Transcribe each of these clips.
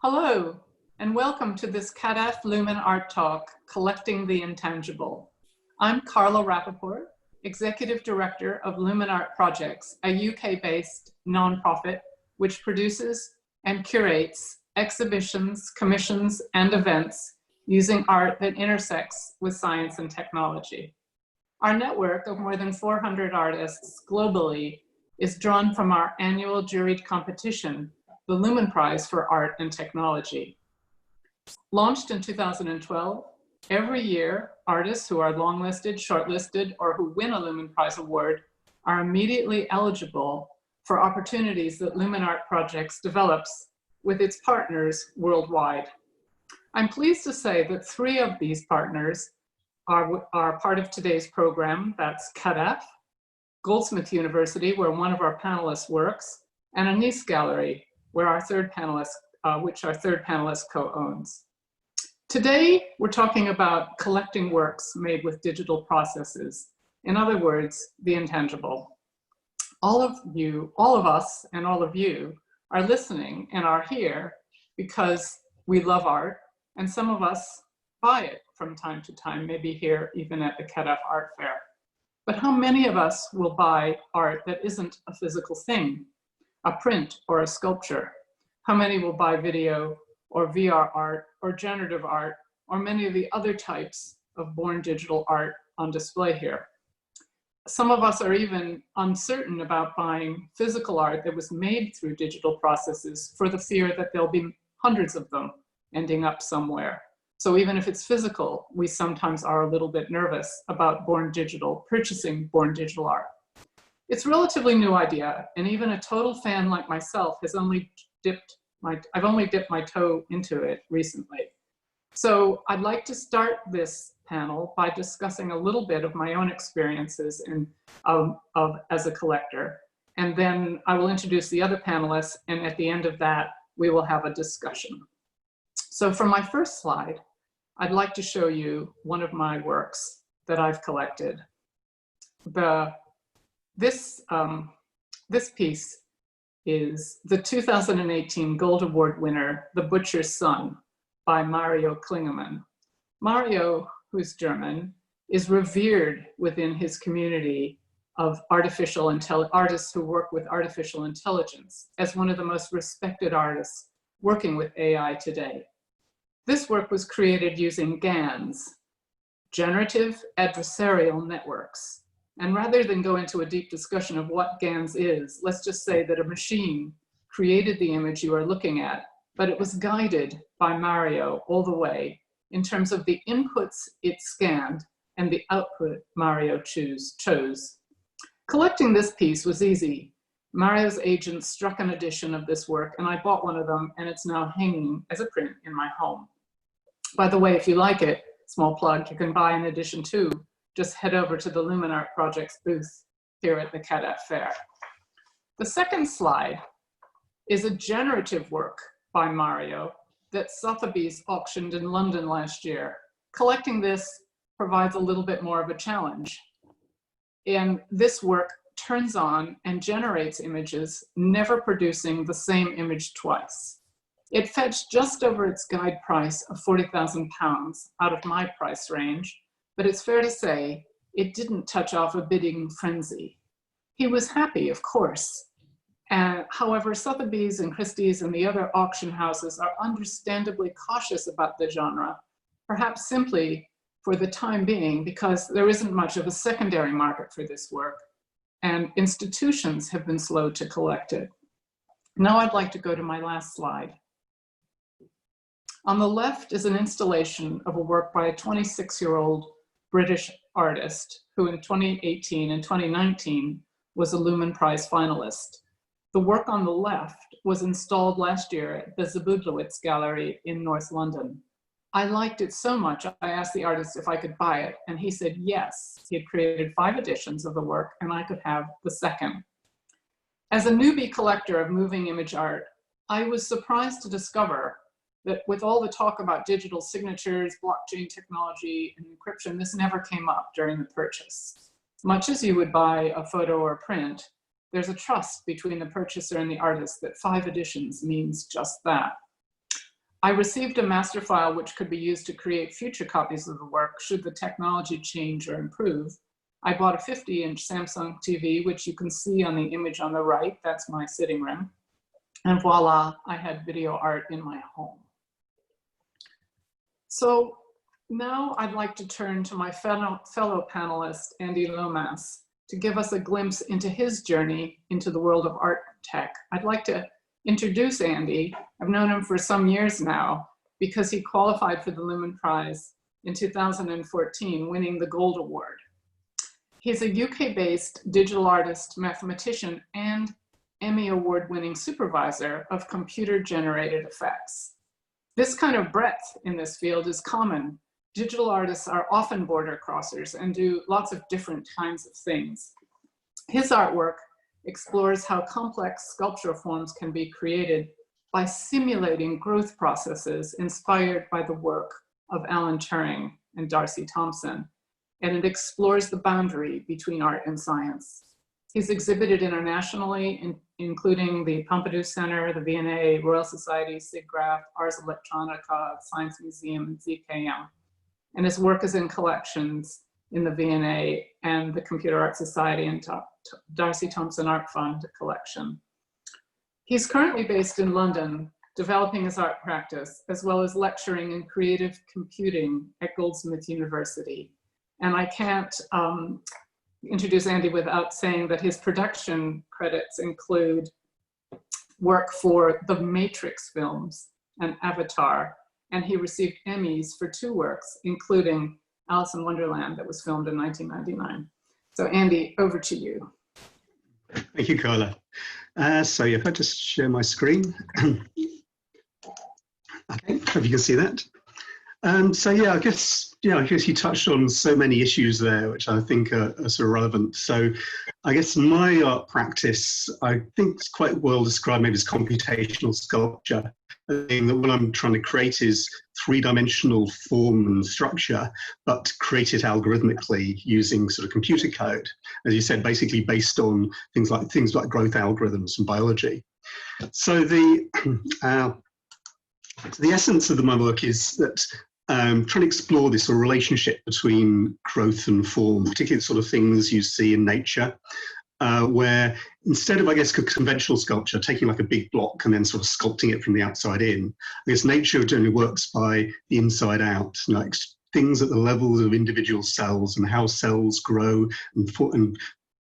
Hello, and welcome to this CADAF Lumen Art Talk, Collecting the Intangible. I'm Carla Rapoport, Executive Director of Lumen Art Projects, a UK-based nonprofit which produces and curates exhibitions, commissions, and events using art that intersects with science and technology. Our network of more than 400 artists globally is drawn from our annual juried competition, the Lumen Prize for Art and Technology. Launched in 2012, every year, artists who are longlisted, shortlisted, or who win a Lumen Prize award are immediately eligible for opportunities that Lumen Art Projects develops with its partners worldwide. I'm pleased to say that 3 of these partners are part of today's program. That's CADAF, Goldsmith University, where one of our panelists works, and Anise Gallery, where our third panelist, which our third panelist co-owns. Today, we're talking about collecting works made with digital processes. In other words, the intangible. All of us and all of you are listening and are here because we love art, and some of us buy it from time to time, maybe here even at the CADAF Art Fair. But how many of us will buy art that isn't a physical thing? A print or a sculpture? How many will buy video or VR art or generative art or many of the other types of born digital art on display here? Some of us are even uncertain about buying physical art that was made through digital processes for the fear that there'll be hundreds of them ending up somewhere. So even if it's physical, we sometimes are a little bit nervous about purchasing born digital art. It's a relatively new idea, and even a total fan like myself has I've only dipped my toe into it recently. So I'd like to start this panel by discussing a little bit of my own experiences as a collector, and then I will introduce the other panelists, and at the end of that, we will have a discussion. So for my first slide, I'd like to show you one of my works that I've collected. This piece is the 2018 Gold Award winner, The Butcher's Son, by Mario Klingemann. Mario, who's German, is revered within his community of artists who work with artificial intelligence as one of the most respected artists working with AI today. This work was created using GANs, generative adversarial networks. And rather than go into a deep discussion of what GANs is, let's just say that a machine created the image you are looking at, but it was guided by Mario all the way in terms of the inputs it scanned and the output Mario chose. Collecting this piece was easy. Mario's agent struck an edition of this work, and I bought one of them, and it's now hanging as a print in my home. By the way, if you like it, small plug, you can buy an edition too. Just head over to the Lumen Art Projects booth here at the CADAF Fair. The second slide is a generative work by Mario that Sotheby's auctioned in London last year. Collecting this provides a little bit more of a challenge. And this work turns on and generates images, never producing the same image twice. It fetched just over its guide price of £40,000 out of my price range, but it's fair to say it didn't touch off a bidding frenzy. He was happy, of course. However, Sotheby's and Christie's and the other auction houses are understandably cautious about the genre, perhaps simply for the time being because there isn't much of a secondary market for this work, and institutions have been slow to collect it. Now I'd like to go to my last slide. On the left is an installation of a work by a 26-year-old British artist who in 2018 and 2019 was a Lumen Prize finalist. The work on the left was installed last year at the Zabudlowitz Gallery in North London. I liked it so much, I asked the artist if I could buy it, and he said yes. He had created 5 editions of the work, and I could have the second. As a newbie collector of moving image art, I was surprised to discover that with all the talk about digital signatures, blockchain technology, and encryption, this never came up during the purchase. Much as you would buy a photo or print, there's a trust between the purchaser and the artist that 5 editions means just that. I received a master file which could be used to create future copies of the work should the technology change or improve. I bought a 50-inch Samsung TV, which you can see on the image on the right. That's my sitting room. And voila, I had video art in my home. So now I'd like to turn to my fellow panelist, Andy Lomas, to give us a glimpse into his journey into the world of art tech. I'd like to introduce Andy. I've known him for some years now because he qualified for the Lumen Prize in 2014, winning the Gold Award. He's a UK-based digital artist, mathematician, and Emmy Award-winning supervisor of computer-generated effects. This kind of breadth in this field is common. Digital artists are often border crossers and do lots of different kinds of things. His artwork explores how complex sculptural forms can be created by simulating growth processes inspired by the work of Alan Turing and Darcy Thompson, and it explores the boundary between art and science. He's exhibited internationally, including the Pompidou Center, the V&A, Royal Society, SIGGRAPH, Ars Electronica, Science Museum, and ZKM. And his work is in collections in the V&A and the Computer Art Society and Darcy Thompson Art Fund collection. He's currently based in London, developing his art practice, as well as lecturing in creative computing at Goldsmith University. And I can't introduce Andy without saying that his production credits include work for the Matrix films and Avatar, and he received Emmys for 2 works, including Alice in Wonderland that was filmed in 1999. So Andy, over to you. Thank you, Carla. So if I just share my screen. Okay, hope you can see that. So yeah, I guess you touched on so many issues there, which I think are sort of relevant. So I guess my art practice, I think it's quite well described maybe as computational sculpture. I think that what I'm trying to create is 3-dimensional form and structure, but create it algorithmically using sort of computer code, as you said, basically based on things like growth algorithms and biology. So the essence of my work is that trying to explore this sort of relationship between growth and form, particularly the sort of things you see in nature, where instead of, I guess, conventional sculpture, taking like a big block and then sort of sculpting it from the outside in, I guess nature generally works by the inside out, like things at the levels of individual cells and how cells grow and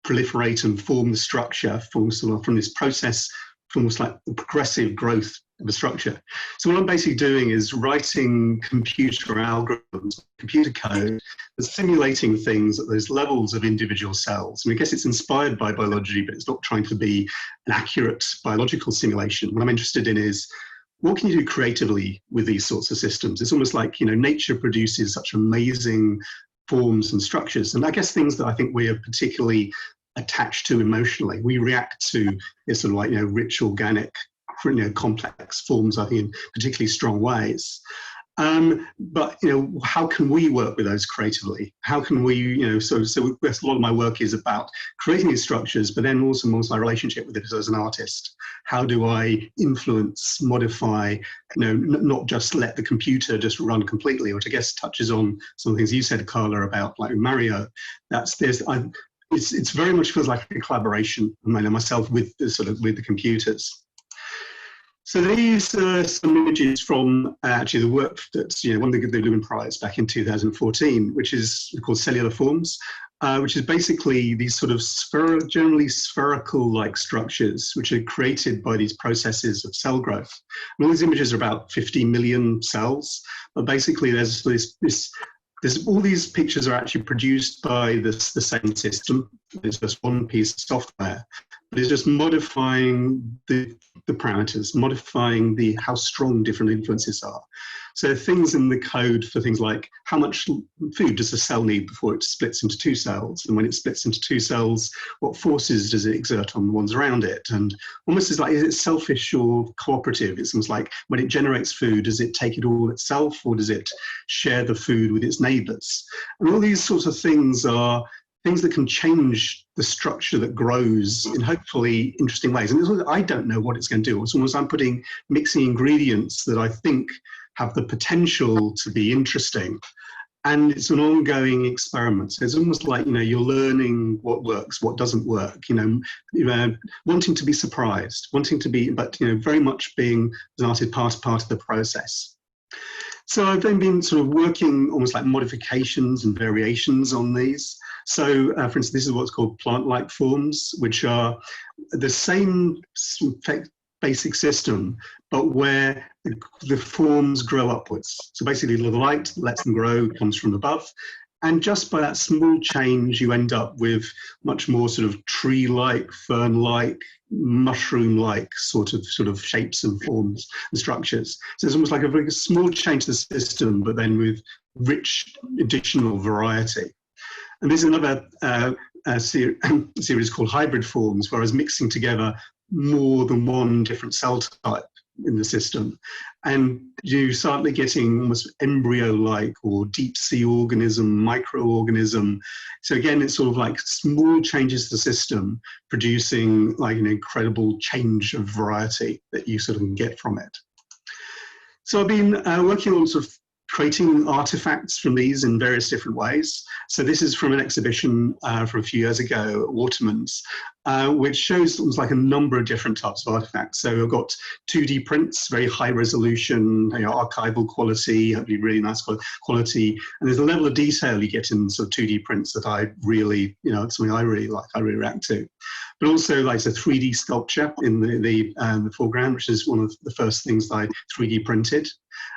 proliferate and form the structure from this process, almost like the progressive growth of a structure. So what I'm basically doing is writing computer algorithms, computer code, that's simulating things at those levels of individual cells. And I guess it's inspired by biology, but it's not trying to be an accurate biological simulation. What I'm interested in is, what can you do creatively with these sorts of systems? It's almost like, nature produces such amazing forms and structures. And I guess things that I think we are particularly attached to emotionally. We react to this sort of like, rich, organic, complex forms, I think, in particularly strong ways. But how can we work with those creatively? How can we, so a lot of my work is about creating these structures, but then also my relationship with it as an artist. How do I influence, modify, not just let the computer just run completely, which I guess touches on some of the things you said, Carla, about like Mario. It's very much feels like a collaboration, myself with the computers. So these are some images from actually the work that won the Lumen Prize back in 2014, which is called Cellular Forms, which is basically these sort of generally spherical-like structures which are created by these processes of cell growth. And all these images are about 50 million cells, but basically there's all these pictures are actually produced by the same system. It's just one piece of software, but it's just modifying the parameters, modifying how strong different influences are. So things in the code for things like how much food does a cell need before it splits into 2 cells? And when it splits into 2 cells, what forces does it exert on the ones around it? And almost is it selfish or cooperative? It's almost like when it generates food, does it take it all itself or does it share the food with its neighbors? And all these sorts of things are things that can change the structure that grows in hopefully interesting ways. And I don't know what it's going to do. It's almost I'm mixing ingredients that I think have the potential to be interesting. And it's an ongoing experiment. So it's almost like, you're learning what works, what doesn't work, wanting to be surprised, but very much being an artist part of the process. So I've then been sort of working almost like modifications and variations on these. So for instance, this is what's called Plantlike Forms, which are the same basic system, but where the forms grow upwards. So basically the light lets them grow, comes from above. And just by that small change, you end up with much more sort of tree-like, fern-like, mushroom-like sort of shapes and forms and structures. So it's almost like a very small change to the system, but then with rich additional variety. And this is another series called Hybrid Forms, where I was mixing together more than one different cell type in the system. And you start getting almost embryo-like or deep sea organism, microorganism. So again, it's sort of like small changes to the system, producing like an incredible change of variety that you sort of can get from it. So I've been working on sort of creating artifacts from these in various different ways. So this is from an exhibition from a few years ago at Waterman's, which shows almost like a number of different types of artifacts. So I've got 2D prints, very high resolution, archival quality, really nice quality. And there's a level of detail you get in sort of 2D prints that I really, it's something I really like, I really react to. But also like a 3D sculpture in the foreground, which is one of the first things that I 3D printed.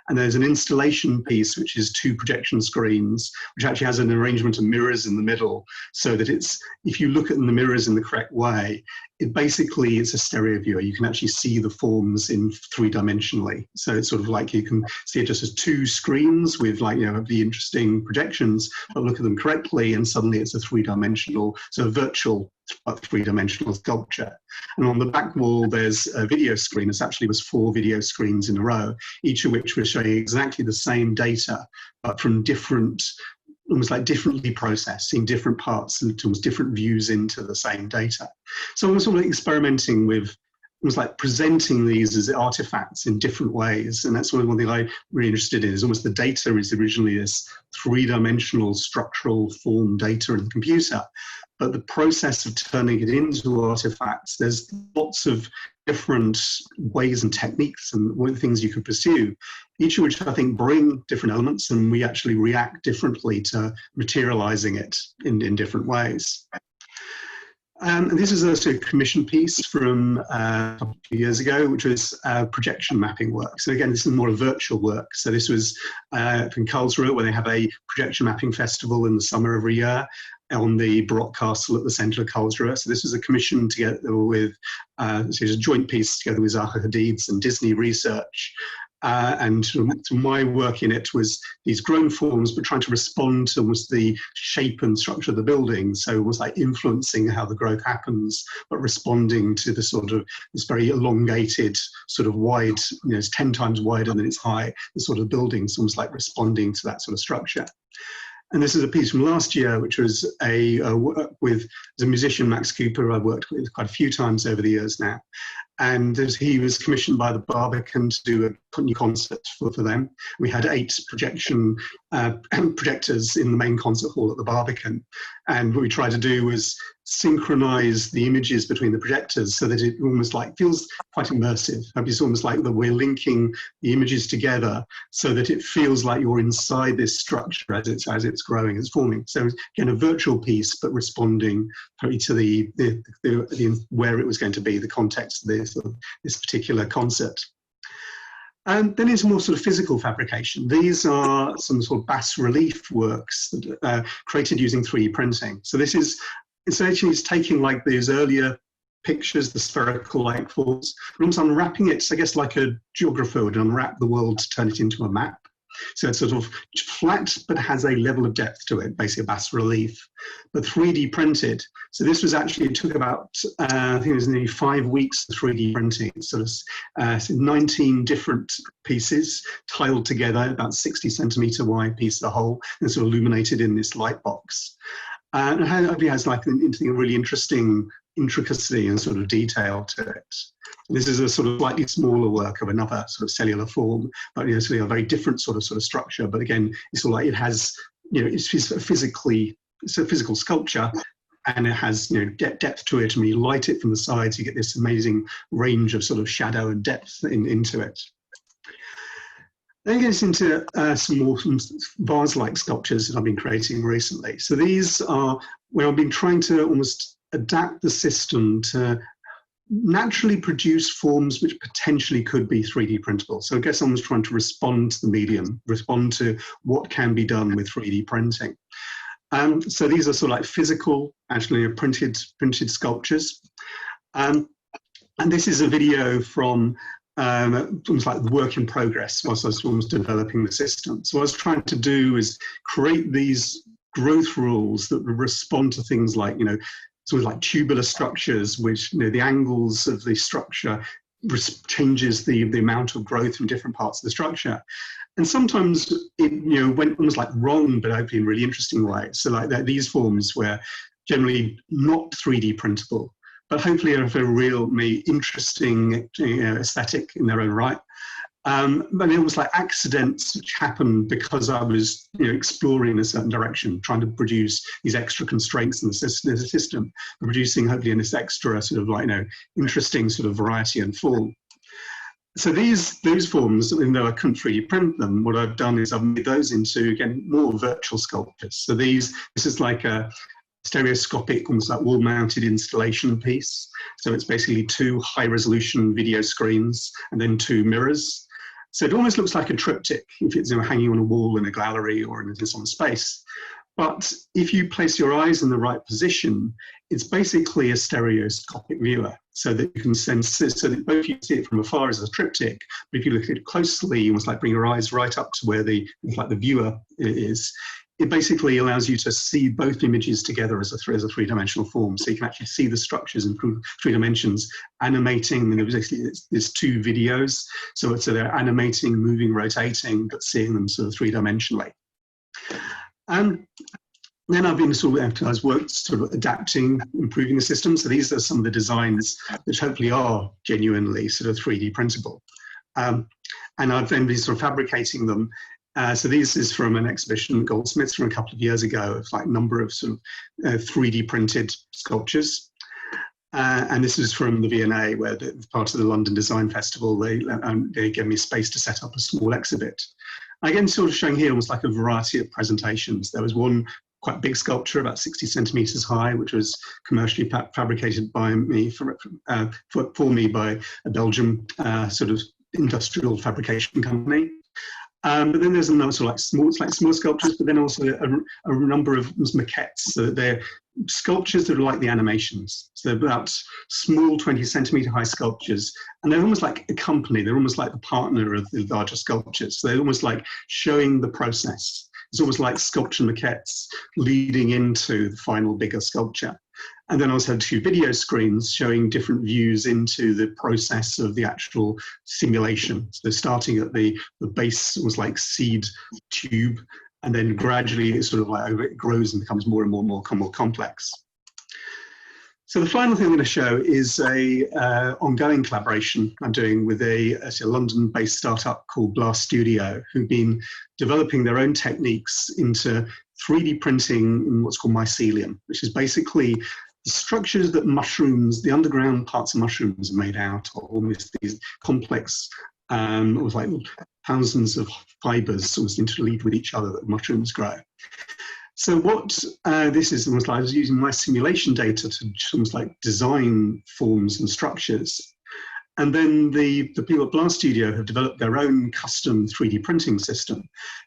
And there's an installation piece, which is 2 projection screens, which actually has an arrangement of mirrors in the middle, so that if you look at the mirrors in the correct way, it's a stereo viewer. You can actually see the forms in 3-dimensionally. So it's sort of like you can see it just as 2 screens with the interesting projections, but look at them correctly, and suddenly it's a 3-dimensional, so a virtual 3-dimensional sculpture. And on the back wall, there's a video screen. It actually was 4 video screens in a row, each of which was showing exactly the same data, but from almost like differently processing different parts and almost different views into the same data. So I was sort of experimenting with almost like presenting these as artifacts in different ways. And that's one thing I'm really interested in, is almost the data is originally this 3-dimensional structural form data in the computer. But the process of turning it into artifacts, there's lots of different ways and techniques and things you can pursue, each of which I think bring different elements, and we actually react differently to materializing it in different ways. And this is also a commission piece from a couple of years ago, which was projection mapping work. So again, this is more a virtual work. So this was in Karlsruhe, where they have a projection mapping festival in the summer every year on the Baroque castle at the centre of Karlsruhe. So this was a commission together with, so it was a joint piece together with Zaha Hadid's and Disney Research. And to my work in it was these grown forms, but trying to respond to almost the shape and structure of the building. So it was like influencing how the growth happens, but responding to the sort of this very elongated, sort of wide, it's 10 times wider than it's high, the sort of buildings, almost like responding to that sort of structure. And this is a piece from last year, which was a work with the musician Max Cooper, I've worked with quite a few times over the years now. And he was commissioned by the Barbican to do a new concert for them. We had 8 projectors in the main concert hall at the Barbican. And what we tried to do was synchronize the images between the projectors so that it almost like feels quite immersive. It's almost like that we're linking the images together so that it feels like you're inside this structure as it's growing, it's forming. So again, a virtual piece, but responding to the where it was going to be, the context of this particular concert. And then it's more sort of physical fabrication. These are some sort of bas-relief works that are created using 3D printing. So this is essentially it's taking like these earlier pictures, the spherical-like forms, but almost unwrapping it, I guess like a geographer would unwrap the world to turn it into a map. So it's sort of flat, but has a level of depth to it, basically a bas-relief, but 3D printed. So this was actually, it took about, I think it was nearly 5 weeks of 3D printing, sort of 19 different pieces tiled together, about 60 centimetre wide piece of the whole, and sort of illuminated in this light box. And it hopefully has like a really interesting intricacy and sort of detail to it. This is a sort of slightly smaller work of another sort of cellular form, but it's a very different sort of structure. But again, it's all like it has, it's a physical sculpture, and it has depth to it. And when you light it from the sides, you get this amazing range of sort of shadow and depth into it. Then it gets into some more vase-like sculptures that I've been creating recently. So these are where I've been trying to almost adapt the system to naturally produce forms which potentially could be 3D printable. So I guess I'm trying to respond to the medium, respond to what can be done with 3D printing. So these are sort of like physical, actually printed sculptures. And this is a video from almost like the work in progress whilst I was almost developing the system. So what I was trying to do is create these growth rules that would respond to things like, sort of like tubular structures, which the angles of the structure changes the amount of growth from different parts of the structure. And sometimes it went almost like wrong, but hopefully in really interesting ways. So like these forms were generally not 3D printable, but hopefully have a real, interesting aesthetic in their own right. But it was like accidents which happened because I was exploring a certain direction, trying to produce these extra constraints in the system, producing hopefully in this extra sort of like interesting sort of variety and form. So those forms, even though I couldn't 3D print them, what I've done is I've made those into, again, more virtual sculptures. So this is like a stereoscopic, almost like wall-mounted installation piece. So it's basically 2 high-resolution video screens and then 2 mirrors. So it almost looks like a triptych if it's hanging on a wall in a gallery or in some space. But if you place your eyes in the right position, it's basically a stereoscopic viewer, so that you can sense it, so that both you see it from afar as a triptych, but if you look at it closely, you almost like bring your eyes right up to where the viewer is. It basically allows you to see both images together as a 3-dimensional form. So you can actually see the structures in 3 dimensions, animating. There's 2 videos. So they're animating, moving, rotating, but seeing them sort of 3-dimensionally. And then I've been worked sort of adapting, improving the system. So these are some of the designs which hopefully are genuinely sort of 3D printable. And I've then been sort of fabricating them. So this is from an exhibition at Goldsmiths from a couple of years ago of like a number of sort of 3D printed sculptures. And this is from the V&A, where part of the London Design Festival, they gave me space to set up a small exhibit. Again, sort of showing here almost like a variety of presentations. There was one quite big sculpture, about 60 centimeters high, which was commercially fabricated by me for me by a Belgian sort of industrial fabrication company. But then there's another sort of like small sculptures, but then also a number of maquettes. So they're sculptures that are like the animations. So they're about small 20-centimeter high sculptures, and they're almost like a company. They're almost like the partner of the larger sculptures. So they're almost like showing the process. It's almost like sculpture maquettes leading into the final bigger sculpture. And then I also had 2 video screens showing different views into the process of the actual simulation. So starting at the base was like seed tube, and then gradually it sort of like it grows and becomes more and more complex. So the final thing I'm going to show is a ongoing collaboration I'm doing with a London-based startup called Blast Studio, who've been developing their own techniques into 3D printing in what's called mycelium, which is basically the structures that mushrooms, the underground parts of mushrooms are made out of, almost these complex, almost like thousands of fibers almost interleaved with each other that mushrooms grow. So what this is almost like, I was using my simulation data to almost like design forms and structures. And then the people at Blast Studio have developed their own custom 3D printing system,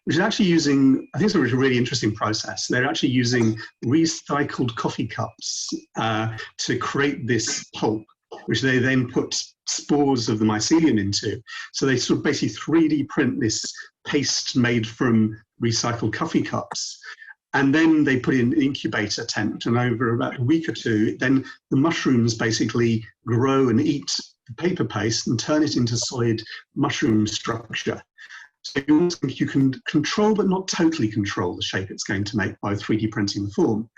which is actually using, I think it's a really interesting process. They're actually using recycled coffee cups to create this pulp, which they then put spores of the mycelium into. So they sort of basically 3D print this paste made from recycled coffee cups. And then they put in an incubator tent, and over about a week or 2, then the mushrooms basically grow and eat the paper paste and turn it into solid mushroom structure. So you can control, but not totally control, the shape it's going to make by 3D printing the form.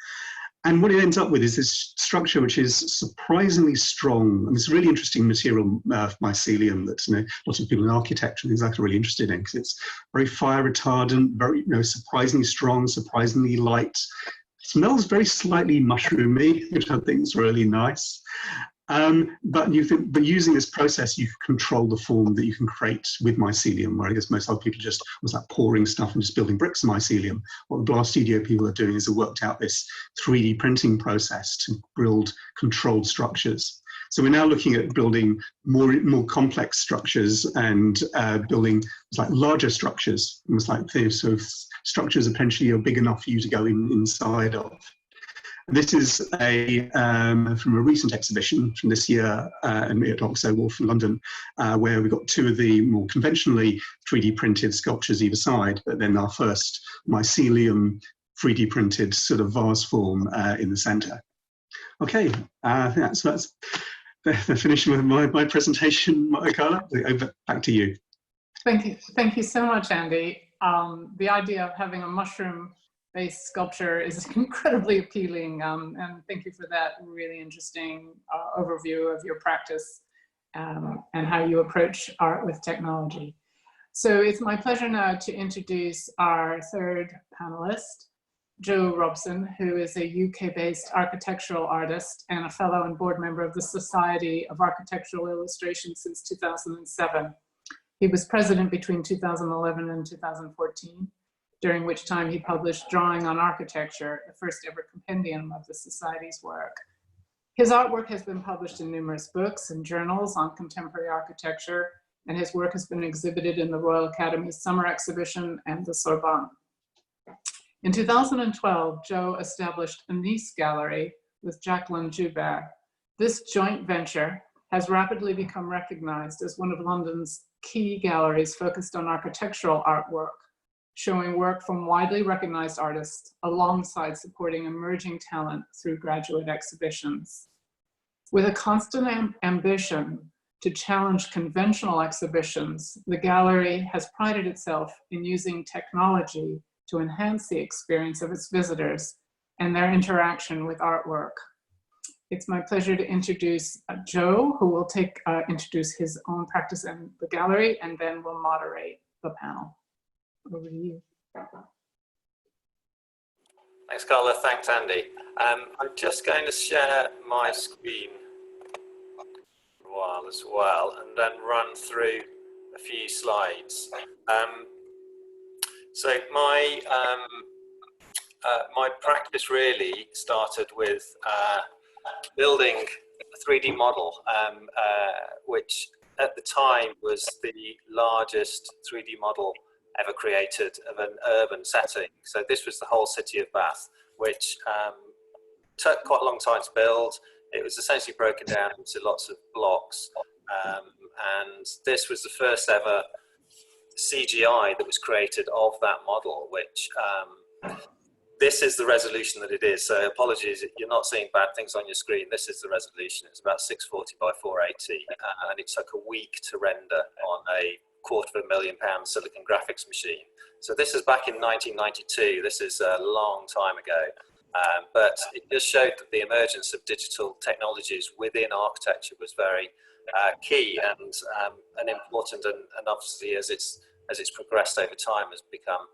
And what it ends up with is this structure which is surprisingly strong. And it's a really interesting material, mycelium, that lots of people in architecture and things like are really interested in, because it's very fire retardant, very surprisingly strong, surprisingly light. Smells very slightly mushroomy, which I think is really nice. But using this process, you can control the form that you can create with mycelium, where I guess most other people just was like pouring stuff and just building bricks of mycelium. What the Blast Studio people are doing is they've worked out this 3D printing process to build controlled structures. So we're now looking at building more complex structures and building like larger structures, almost like sort of structures eventually are big enough for you to go inside of. This is from a recent exhibition from this year at Oxo Wharf in London, where we got two of the more conventionally 3D printed sculptures either side, but then our first mycelium 3D printed sort of vase form in the center. Okay, that's the finish of my presentation, Carla. Over, back to you. Thank you so much, Andy. The idea of having a mushroom-based sculpture is incredibly appealing, and thank you for that really interesting overview of your practice and how you approach art with technology. So it's my pleasure now to introduce our third panelist, Joe Robson, who is a UK-based architectural artist and a fellow and board member of the Society of Architectural Illustration since 2007. He was president between 2011 and 2014, during which time he published Drawing on Architecture, the first ever compendium of the Society's work. His artwork has been published in numerous books and journals on contemporary architecture, and his work has been exhibited in the Royal Academy's Summer Exhibition and the Sorbonne. In 2012, Joe established Anise Gallery with Jacqueline Joubert. This joint venture has rapidly become recognized as one of London's key galleries focused on architectural artwork, showing work from widely recognized artists alongside supporting emerging talent through graduate exhibitions. With a constant ambition to challenge conventional exhibitions, the gallery has prided itself in using technology to enhance the experience of its visitors and their interaction with artwork. It's my pleasure to introduce Joe, who will introduce his own practice in the gallery, and then we'll moderate the panel. Over to you. Thanks, Carla. Thanks, Andy. I'm just going to share my screen for a while as well, and then run through a few slides. So my practice really started with building a 3D model, which at the time was the largest 3D model ever created of an urban setting. So this was the whole city of Bath, which took quite a long time to build. It was essentially broken down into lots of blocks, and this was the first ever CGI that was created of that model, which this is the resolution that it is. So apologies, you're not seeing bad things on your screen. This is the resolution. It's about 640 by 480, and it took a week to render on a £250,000 silicon graphics machine. So this is back in 1992. This is a long time ago, but it just showed that the emergence of digital technologies within architecture was very key and important, and obviously as it's progressed over time has become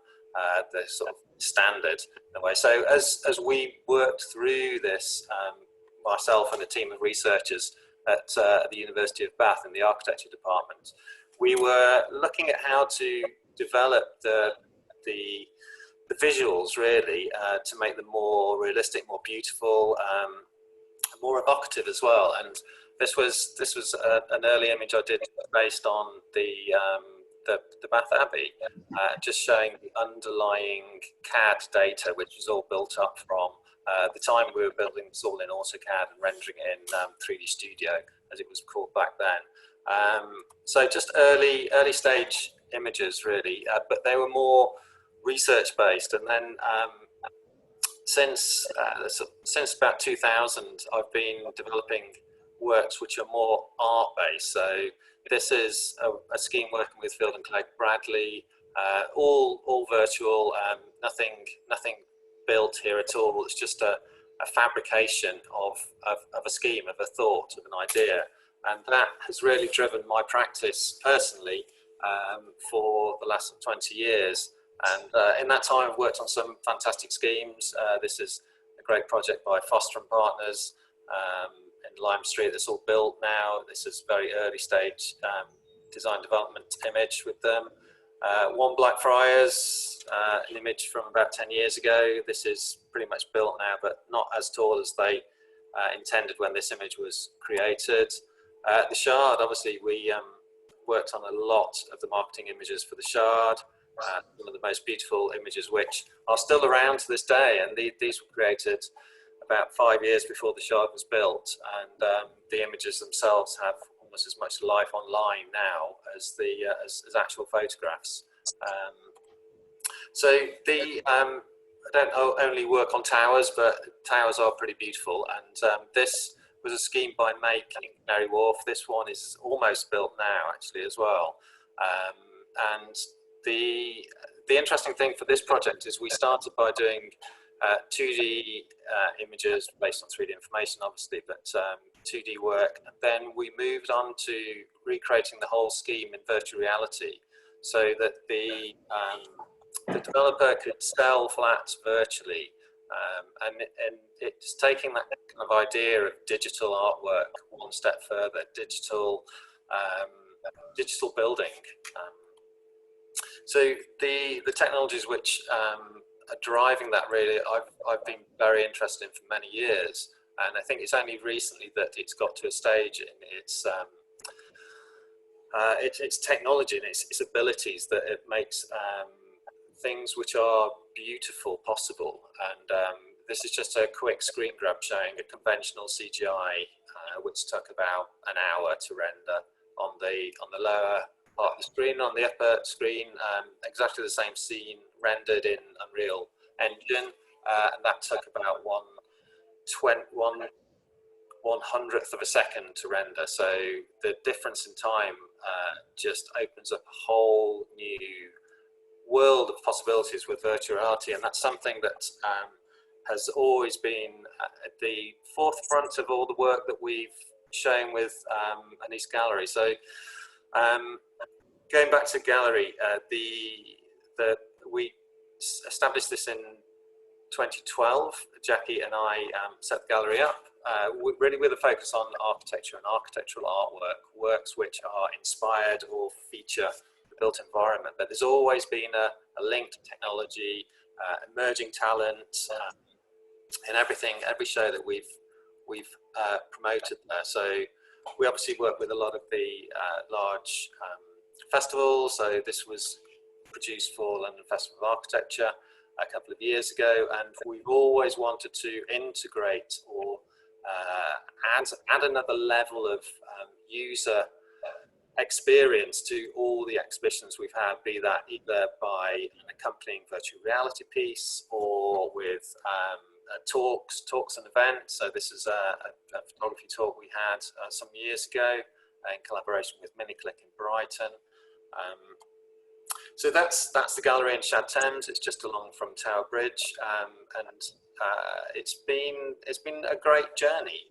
the sort of standard in a way. So as we worked through this, myself and a team of researchers at the University of Bath in the architecture department, we were looking at how to develop the visuals really to make them more realistic, more beautiful, more evocative as well. And this was an early image I did based on the Bath Abbey, just showing the underlying CAD data, which was all built up from the time we were building this all in AutoCAD and rendering it in 3D Studio, as it was called back then. So just early stage images really, but they were more research based. And then since about 2000, I've been developing works which are more art based. So this is a scheme working with Field and Clegg Bradley, all virtual, nothing built here at all. It's just a fabrication of a scheme, of a thought, of an idea. And that has really driven my practice personally for the last 20 years. And in that time, I've worked on some fantastic schemes. This is a great project by Foster and Partners in Lime Street that's all built now. This is very early stage design development image with them. One Blackfriars, an image from about 10 years ago. This is pretty much built now, but not as tall as they intended when this image was created. The Shard, obviously, we worked on a lot of the marketing images for the Shard. One of the most beautiful images which are still around to this day, and these were created about 5 years before the Shard was built, and the images themselves have almost as much life online now as the as actual photographs. So I don't only work on towers, but towers are pretty beautiful, and this was a scheme by making Canary Wharf. This one is almost built now, actually, as well. And the interesting thing for this project is we started by doing 2D images based on 3D information, obviously, but 2D work. And then we moved on to recreating the whole scheme in virtual reality, so that the developer could sell flats virtually. And it's taking that kind of idea of digital artwork one step further, digital building. So the technologies which are driving that, really, I've been very interested in for many years, and I think it's only recently that it's got to a stage in its technology and its abilities that it makes things which are beautiful possible. And this is just a quick screen grab showing a conventional CGI, which took about an hour to render on the lower part of the screen. On the upper screen, exactly the same scene rendered in Unreal Engine, and that took about 1/100th of a second to render. So the difference in time just opens up a whole new world of possibilities with virtual reality, and that's something that has always been at the forefront of all the work that we've shown with Anise Gallery. So going back to Gallery, we established this in 2012. Jackie and I set the gallery up, really with a focus on architecture and architectural artwork, works which are inspired or feature the built environment. But there's always been a link to technology, emerging talent, in every show that we've promoted there. So we obviously work with a lot of the large festivals. So this was produced for London Festival of Architecture a couple of years ago, and we've always wanted to integrate or add another level of user experience to all the exhibitions we've had, be that either by an accompanying virtual reality piece or with talks and events. So this is a photography talk we had some years ago in collaboration with Miniclick in Brighton. So that's the gallery in Shad Thames. It's just along from Tower Bridge, and it's been a great journey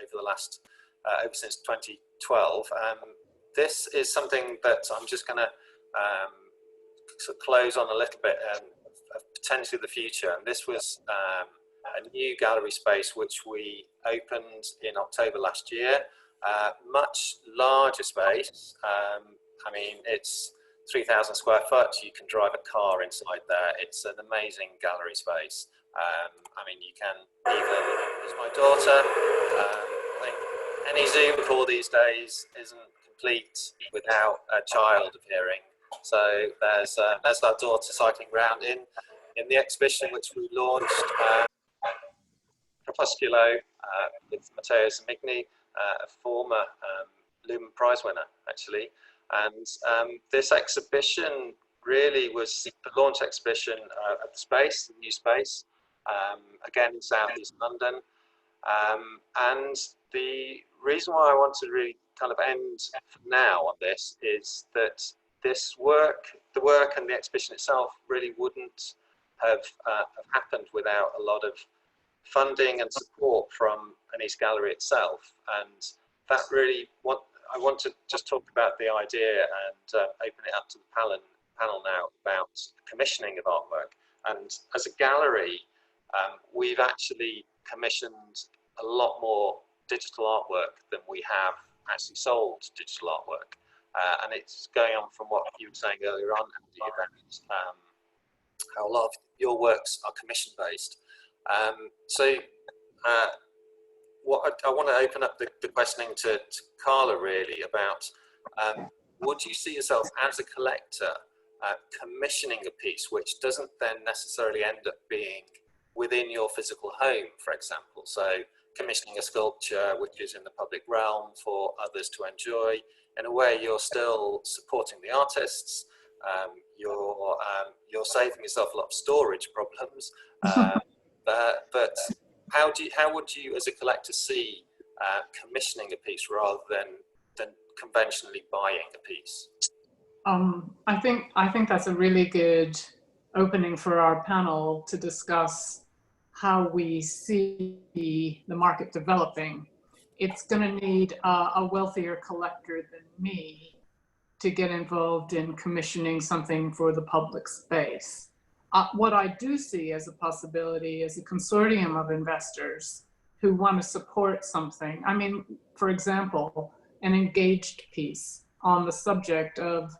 over the last ever since 2012. This is something that I'm just going to sort of close on a little bit of potentially the future. And this was a new gallery space which we opened in October last year. Much larger space. I mean, it's 3,000 square foot. You can drive a car inside there. It's an amazing gallery space. I mean, you can even, as my daughter, I think any Zoom call these days isn't complete without a child appearing. So there's our daughter cycling around in the exhibition which we launched, Crepusculo, with Matteo Zamigni, a former Lumen Prize winner, actually. And this exhibition really was the launch exhibition of the space, the new space, again in South East London. And the reason why I want to really kind of end now on this is that this work, the work and the exhibition itself really wouldn't have happened without a lot of funding and support from Anise Gallery itself. And that really, I want to just talk about the idea and open it up to the panel now about commissioning of artwork. And as a gallery, we've actually commissioned a lot more digital artwork than we have actually sold digital artwork. And it's going on from what you were saying earlier on, Andy, about how a lot of your works are commission based. What I want to open up the questioning to Carla really about, would you see yourself as a collector commissioning a piece which doesn't then necessarily end up being within your physical home, for example? So commissioning a sculpture which is in the public realm for others to enjoy. In a way, you're still supporting the artists. You're saving yourself a lot of storage problems. But how would you, as a collector, see commissioning a piece rather than conventionally buying a piece? I think that's a really good opening for our panel to discuss how we see the market developing. It's going to need a wealthier collector than me to get involved in commissioning something for the public space. What I do see as a possibility is a consortium of investors who want to support something. I mean, for example, an engaged piece on the subject of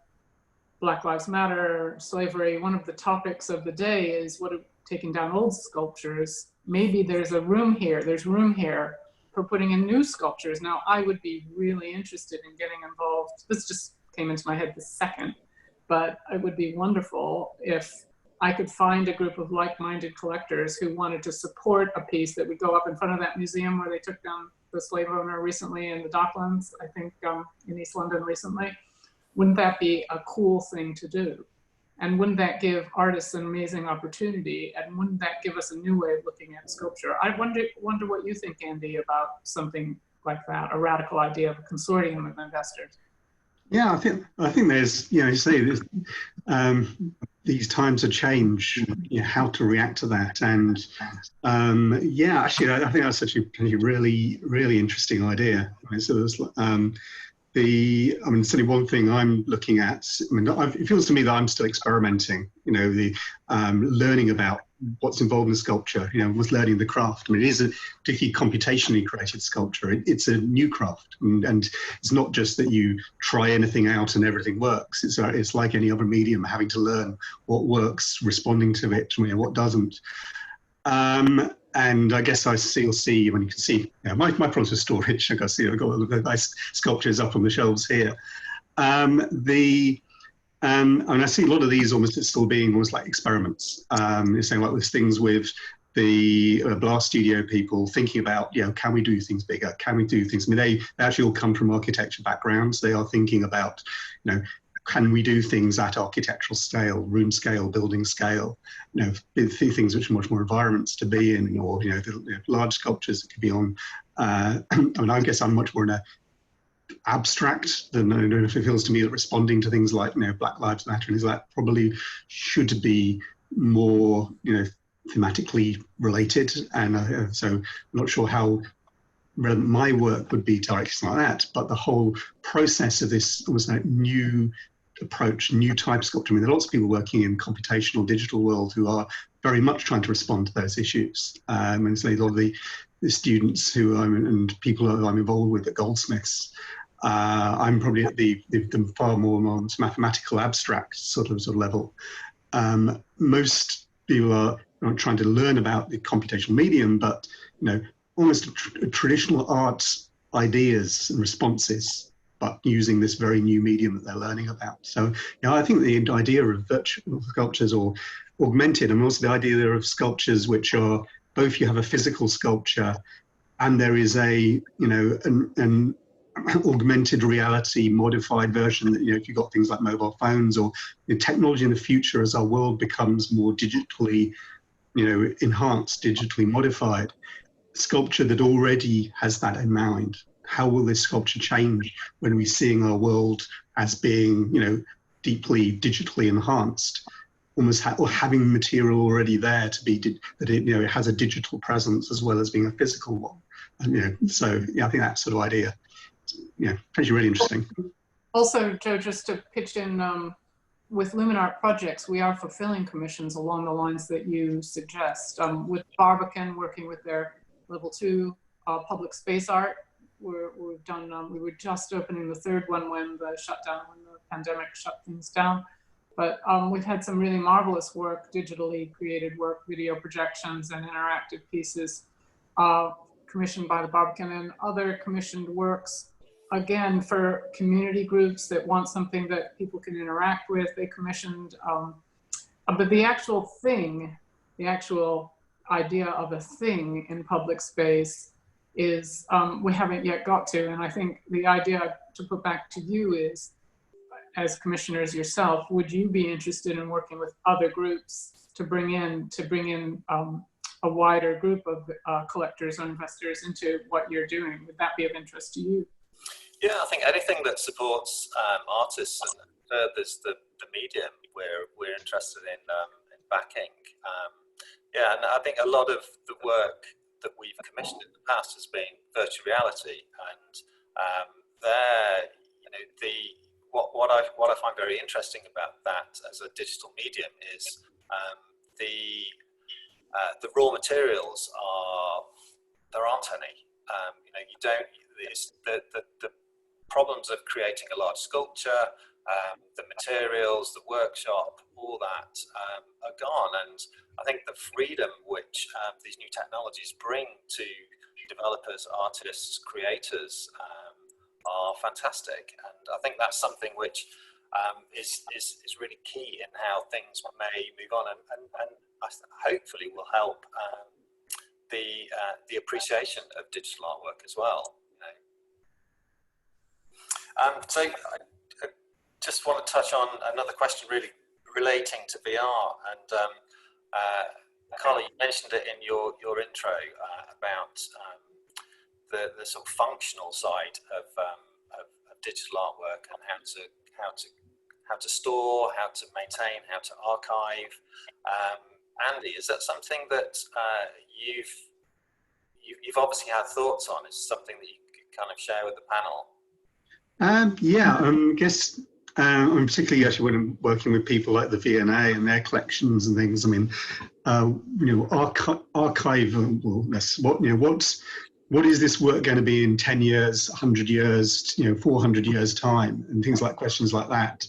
Black Lives Matter, slavery. One of the topics of the day is taking down old sculptures. Maybe there's room here for putting in new sculptures. Now, I would be really interested in getting involved. This just came into my head this second, but it would be wonderful if I could find a group of like-minded collectors who wanted to support a piece that would go up in front of that museum where they took down the slave owner recently in the Docklands, I think in East London recently. Wouldn't that be a cool thing to do? And wouldn't that give artists an amazing opportunity? And wouldn't that give us a new way of looking at sculpture? I wonder what you think, Andy, about something like that, a radical idea of a consortium of investors. Yeah, I think there's, you say there's, these times of change, how to react to that. And yeah, actually, I think that's actually a really, really interesting idea. So there's, certainly one thing I'm looking at, it feels to me that I'm still experimenting, learning about what's involved in sculpture, was learning the craft. It is a particularly computationally created sculpture. It's a new craft, and it's not just that you try anything out and everything works. It's like any other medium, having to learn what works, responding to it, what doesn't. And I guess you'll see when you can see, my problems with storage. I've got the nice sculptures up on the shelves here. I see a lot of these almost still being almost like experiments. You're saying like there's things with the Blast Studio people thinking about, can we do things bigger? Can we do things? They actually all come from architecture backgrounds. They are thinking about, can we do things at architectural scale, room scale, building scale, things which are much more environments to be in, or, large sculptures that could be on, I guess I'm much more in a abstract than, if it feels to me that responding to things like, Black Lives Matter and things like that probably should be more, thematically related. And so I'm not sure how relevant my work would be to directly like that, but the whole process of this almost like new approach, new type of sculpture. There are lots of people working in computational digital world who are very much trying to respond to those issues. And so a lot of the students and people who I'm involved with at Goldsmiths, I'm probably at the far more mathematical abstract sort of level. Most people are not trying to learn about the computational medium, but almost traditional arts ideas and responses, but using this very new medium that they're learning about. So, I think the idea of virtual sculptures or augmented, and also the idea of sculptures which are both, you have a physical sculpture and there is an augmented reality modified version that, if you've got things like mobile phones or technology in the future as our world becomes more digitally, enhanced, digitally modified, sculpture that already has that in mind. How will this sculpture change when we're seeing our world as being, deeply digitally enhanced? almost or having material already there to be that it, it has a digital presence as well as being a physical one. And, so yeah, I think that sort of idea, pretty really interesting. Also, Joe, just to pitch in, with Lumen Art projects, we are fulfilling commissions along the lines that you suggest. With Barbican, working with their level 2 public space art, we've done, we were just opening the 3rd one when the pandemic shut things down. But we've had some really marvelous work, digitally created work, video projections and interactive pieces commissioned by the Barbican, and other commissioned works, again, for community groups that want something that people can interact with. They commissioned, but the actual thing, the actual idea of a thing in public space is, we haven't yet got to. And I think the idea to put back to you is, as commissioners yourself, would you be interested in working with other groups to bring in a wider group of collectors or investors into what you're doing? Would that be of interest to you? Yeah, I think anything that supports artists and furthers the medium, we're interested in backing. Yeah, and I think a lot of the work that we've commissioned in the past has been virtual reality, and what I find very interesting about that as a digital medium is the raw materials there aren't any. You don't. The problems of creating a large sculpture, the materials, the workshop, all that are gone. And I think the freedom which these new technologies bring to developers, artists, creators are fantastic. And I think that's something which is really key in how things may move on, and hopefully will help the appreciation of digital artwork as well. So I just want to touch on another question really relating to VR, and Carla, you mentioned it in your intro about the sort of functional side of digital artwork and how to store, how to maintain, how to archive. Andy, is that something that you've obviously had thoughts on? Is something that you could kind of share with the panel? Yeah, I guess particularly actually when I'm working with people like the V&A and their collections and things. I mean, archive. Well, what is this work going to be in 10 years, 100 years, 400 years time, and things like questions like that.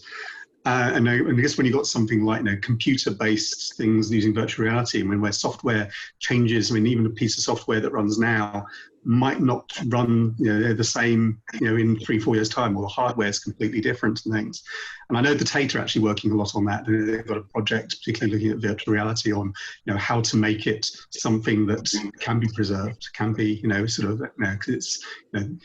And I guess when you got something like computer-based things using virtual reality, I mean, where software changes, I mean, even a piece of software that runs now might not run the same in 3-4 years time, or the hardware is completely different and things. And I know the Tate are actually working a lot on that. They've got a project particularly looking at virtual reality on how to make it something that can be preserved, can be sort of because it's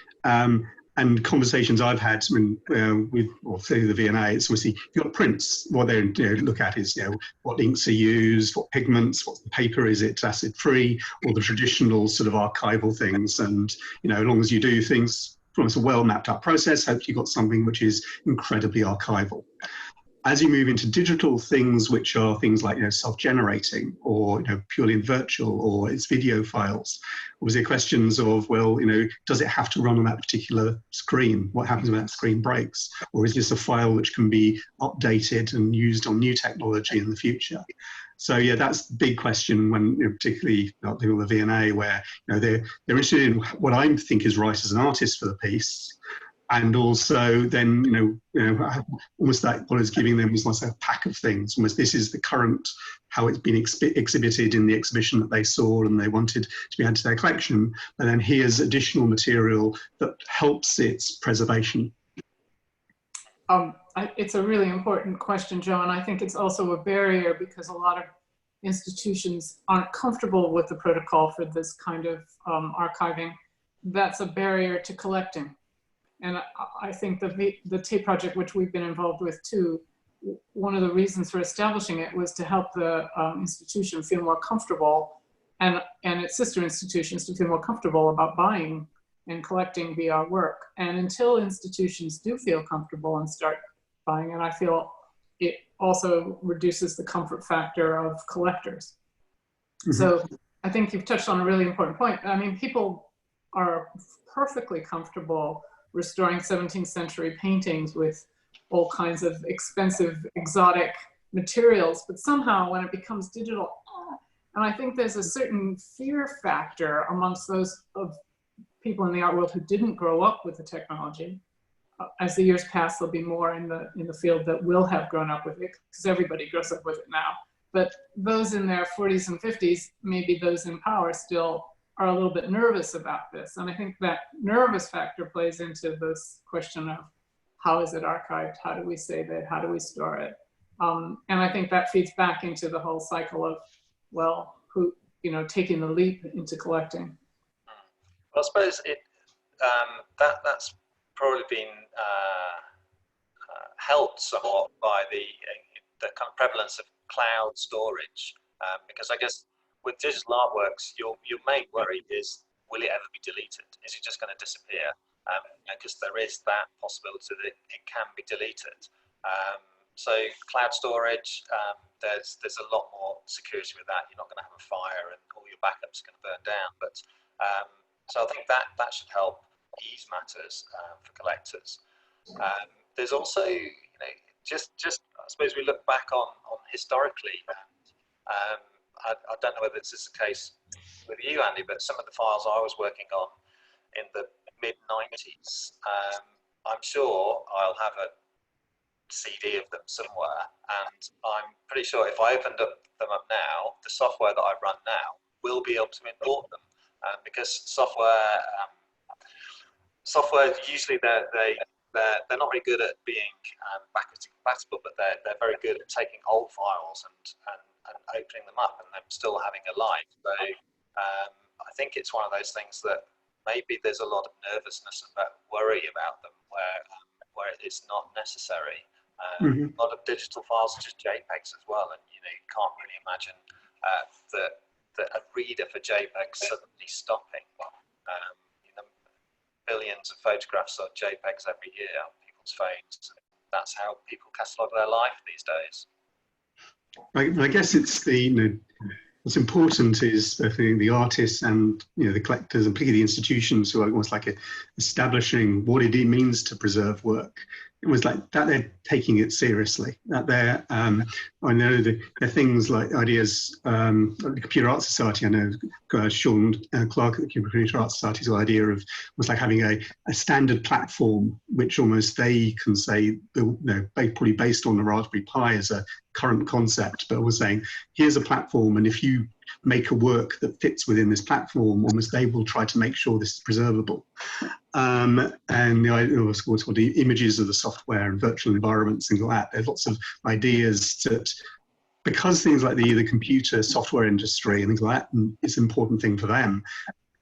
and conversations I've had with, or say the V&A, it's obviously you've got prints. What they look at is what inks are used, what pigments, what the paper, is it acid free, or the traditional sort of archival things. And as long as you do things from a well mapped out process, hopefully you've got something which is incredibly archival. As you move into digital things, which are things like self-generating or purely virtual, or it's video files, obviously questions of, well, does it have to run on that particular screen? What happens when that screen breaks? Or is this a file which can be updated and used on new technology in the future? So yeah, that's the big question when particularly dealing with the V&A, where they're interested in what I think is right as an artist for the piece. And also then, almost like what it's giving them is like a pack of things. Almost this is the current, how it's been exhibited in the exhibition that they saw and they wanted to be added to their collection. And then here's additional material that helps its preservation. It's a really important question, Joe, and I think it's also a barrier because a lot of institutions aren't comfortable with the protocol for this kind of archiving. That's a barrier to collecting. And I think the Tate project, which we've been involved with too, one of the reasons for establishing it was to help the institution feel more comfortable and its sister institutions to feel more comfortable about buying and collecting VR work. And until institutions do feel comfortable and start buying, and I feel it also reduces the comfort factor of collectors. Mm-hmm. So I think you've touched on a really important point. I mean, people are perfectly comfortable restoring 17th century paintings with all kinds of expensive, exotic materials, but somehow when it becomes digital, and I think there's a certain fear factor amongst those of people in the art world who didn't grow up with the technology. As the years pass, there'll be more in the field that will have grown up with it, because everybody grows up with it now. But those in their 40s and 50s, maybe those in power still are a little bit nervous about this. And I think that nervous factor plays into this question of how is it archived? How do we save it? How do we store it? And I think that feeds back into the whole cycle of, well, who, you know, taking the leap into collecting. Well, I suppose that's probably been helped somewhat by the kind of prevalence of cloud storage, because I guess with digital artworks, your main worry is, will it ever be deleted? Is it just going to disappear? Because there is that possibility that it can be deleted. So cloud storage, there's a lot more security with that. You're not going to have a fire and all your backups are going to burn down. But so I think that should help ease matters for collectors. There's also, you know, just I suppose we look back on historically, and I don't know whether this is the case with you, Andy, but some of the files I was working on in the mid-90s, I'm sure I'll have a CD of them somewhere, and I'm pretty sure if I opened them up now, the software that I run now will be able to import them, because software usually they're not very good at being backwards compatible, but they're very good at taking old files and opening them up and them still having a life. So I think it's one of those things that maybe there's a lot of nervousness about worry about them where it's not necessary. A lot of digital files are just JPEGs as well, and you know, you can't really imagine that a reader for JPEGs suddenly stopping. You know, billions of photographs are JPEGs every year on people's phones. That's how people catalog their life these days. I guess it's what's important is I think the artists and, you know, the collectors and particularly the institutions who are almost like establishing what it means to preserve work. It was like that they're taking it seriously. That they're I know there are things like ideas. The Computer Arts Society. I know Sean Clark at the Computer Arts Society's idea of was like having a standard platform, which almost they can say, you know, probably based on the Raspberry Pi as a current concept, but was saying here's a platform, and if you make a work that fits within this platform, almost they will try to make sure this is preservable. And what's called the images of the software and virtual environments, things like that. There's lots of ideas that, because things like the computer software industry and things like that, and it's an important thing for them.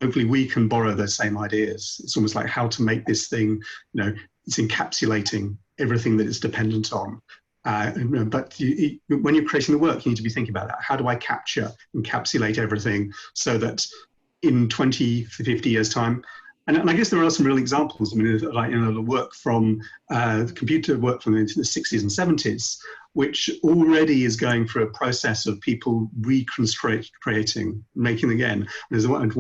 Hopefully we can borrow those same ideas. It's almost like how to make this thing, you know, it's encapsulating everything that it's dependent on. But when you're creating the work, you need to be thinking about that. How do I encapsulate everything so that in 20, 50 years' time, and I guess there are some real examples. I mean, like, you know, the work from computer work from the 60s and 70s, which already is going through a process of people reconstructing, making again. There's one in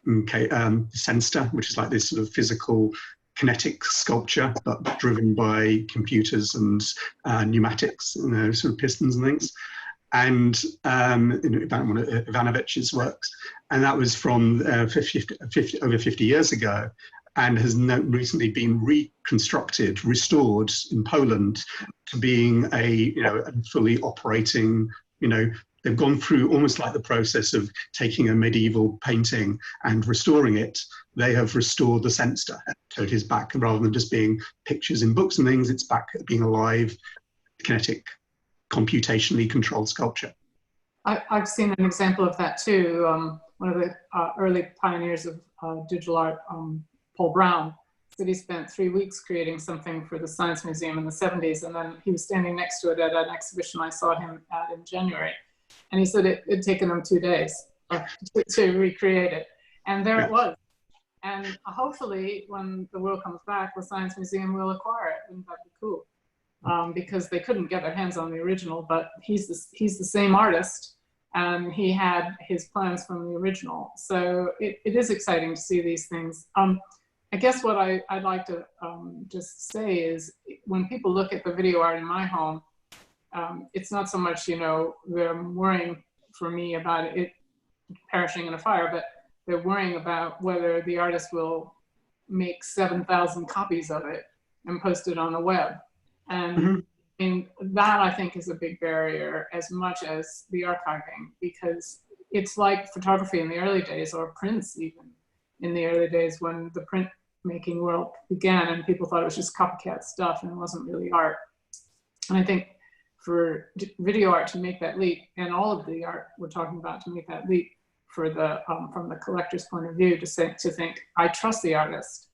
Sensta, which is like this sort of physical kinetic sculpture, but driven by computers and pneumatics, you know, sort of pistons and things. And you know, one of Ivanovich's works, and that was from over 50 years ago, and has recently been reconstructed, restored in Poland to being a fully operating. You know, they've gone through almost like the process of taking a medieval painting and restoring it. They have restored the Sensta, so it is back rather than just being pictures in books and things. It's back being alive, kinetic, computationally controlled sculpture. I've seen an example of that too. One of the early pioneers of digital art, Paul Brown, said he spent 3 weeks creating something for the Science Museum in the 70s, and then he was standing next to it at an exhibition I saw him at in January, and he said it had taken him 2 days to recreate it, and there it was. And hopefully, when the world comes back, the Science Museum will acquire it. Wouldn't that be cool? because they couldn't get their hands on the original, but he's the same artist, and he had his plans from the original. So it is exciting to see these things. I guess what I'd like to just say is, when people look at the video art in my home, it's not so much, you know, they're worrying for me about it perishing in a fire, but they're worrying about whether the artist will make 7,000 copies of it and post it on the web. And that, I think, is a big barrier as much as the archiving, because it's like photography in the early days, or prints even in the early days when the print making world began, and people thought it was just copycat stuff and it wasn't really art. And I think for video art to make that leap, and all of the art we're talking about to make that leap, for the from the collector's point of view, to think I trust the artist.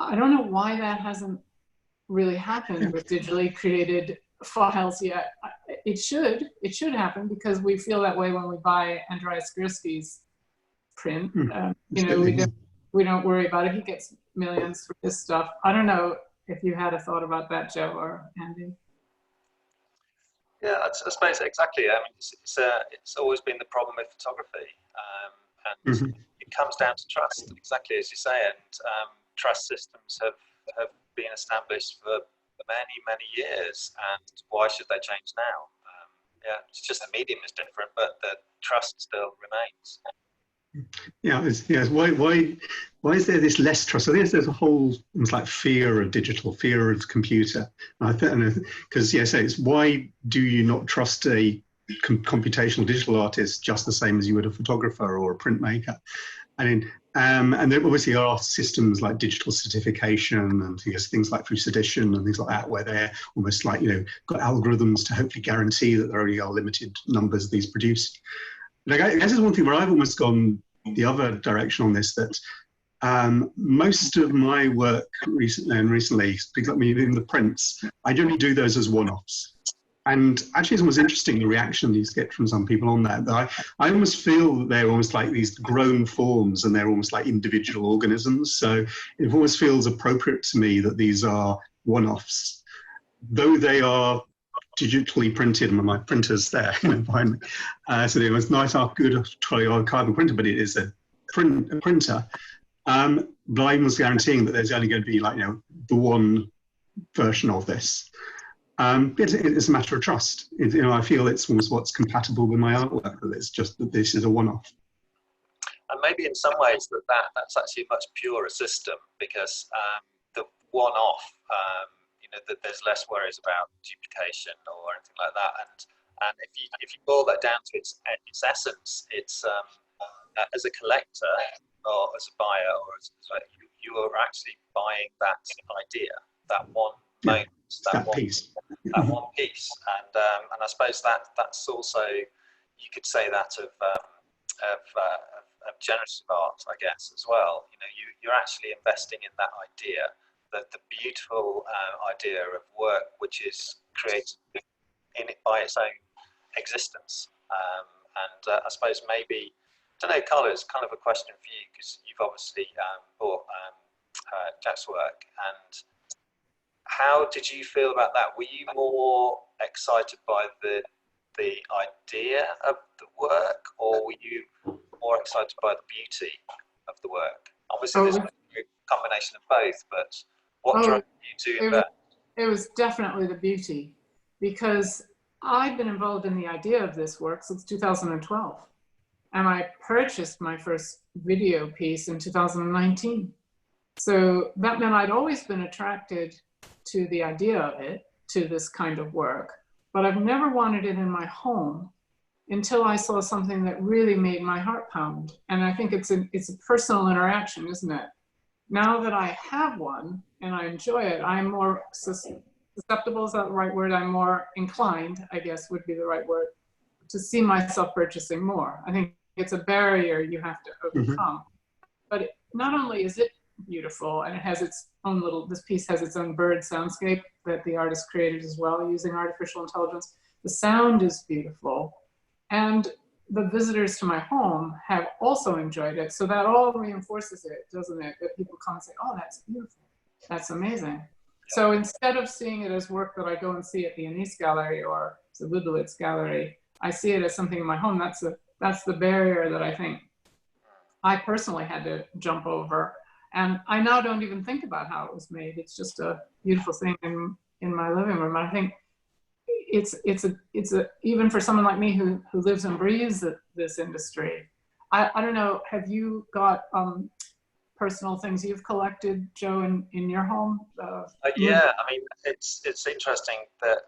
I don't know why that hasn't really happened with digitally created files yet. It should happen, because we feel that way when we buy Andreas Gursky's print. You know, we don't worry about it. He gets millions for this stuff. I don't know if you had a thought about that, Joe or Andy. Yeah, I suppose exactly. I mean, it's always been the problem with photography, and it comes down to trust, exactly as you say. And trust systems have been established for many years, and why should they change now? Yeah, it's just the medium is different, but the trust still remains. Yeah, why is there this less trust? I think there's a whole almost like fear of digital, fear of computer. I think, because it's why do you not trust a computational digital artist just the same as you would a photographer or a printmaker? I mean, and there obviously are systems like digital certification and things like through sedition and things like that, where they're almost like, got algorithms to hopefully guarantee that there only are limited numbers of these produced. But I guess there's one thing where I've almost gone the other direction on this, that most of my work recently, particularly in the prints, I generally do those as one-offs. And actually, it's almost interesting the reaction you get from some people on that. I almost feel that they're almost like these grown forms, and they're almost like individual organisms. So it almost feels appropriate to me that these are one-offs, though they are digitally printed, and my printer's there behind me. So it was nice, good archival printer, but it is a printer. But I was guaranteeing that there's only going to be the one version of this. It's a matter of trust. I feel it's almost what's compatible with my artwork, that it's just that this is a one-off. And maybe in some ways that's actually a much purer system, because the one-off, that there's less worries about duplication or anything like that. And if you boil that down to its essence, it's as a collector or as a buyer, or you are actually buying that idea, that one moment. That piece. That one piece, and I suppose that's also, you could say that of generative art, I guess, as well. You're actually investing in that idea, the beautiful idea of work which is created in it by its own existence. And I suppose maybe, I don't know, Carla, it's kind of a question for you, because you've obviously bought Jack's work, and how did you feel about that? Were you more excited by the idea of the work, or were you more excited by the beauty of the work? Obviously, there's a combination of both, but what drove you to that? It was definitely the beauty, because I've been involved in the idea of this work since 2012, and I purchased my first video piece in 2019. So that meant I'd always been attracted to the idea of it, to this kind of work, but I've never wanted it in my home until I saw something that really made my heart pound. And I think it's a personal interaction, isn't it? Now that I have one and I enjoy it, I'm more susceptible, is that the right word? I'm more inclined, I guess would be the right word, to see myself purchasing more. I think it's a barrier you have to overcome. But not only is it beautiful, and it has its own this piece has its own bird soundscape that the artist created as well, using artificial intelligence. The sound is beautiful, and the visitors to my home have also enjoyed it. So that all reinforces it, doesn't it? That people come and say, oh, that's beautiful. That's amazing. So instead of seeing it as work that I go and see at the Anise Gallery or the Budowitz Gallery, I see it as something in my home. That's the barrier that I think I personally had to jump over. And I now don't even think about how it was made. It's just a beautiful thing in my living room. I think it's even for someone like me who lives and breathes this industry. I don't know, have you got personal things you've collected, Joe, in your home? Yeah, I mean, it's interesting that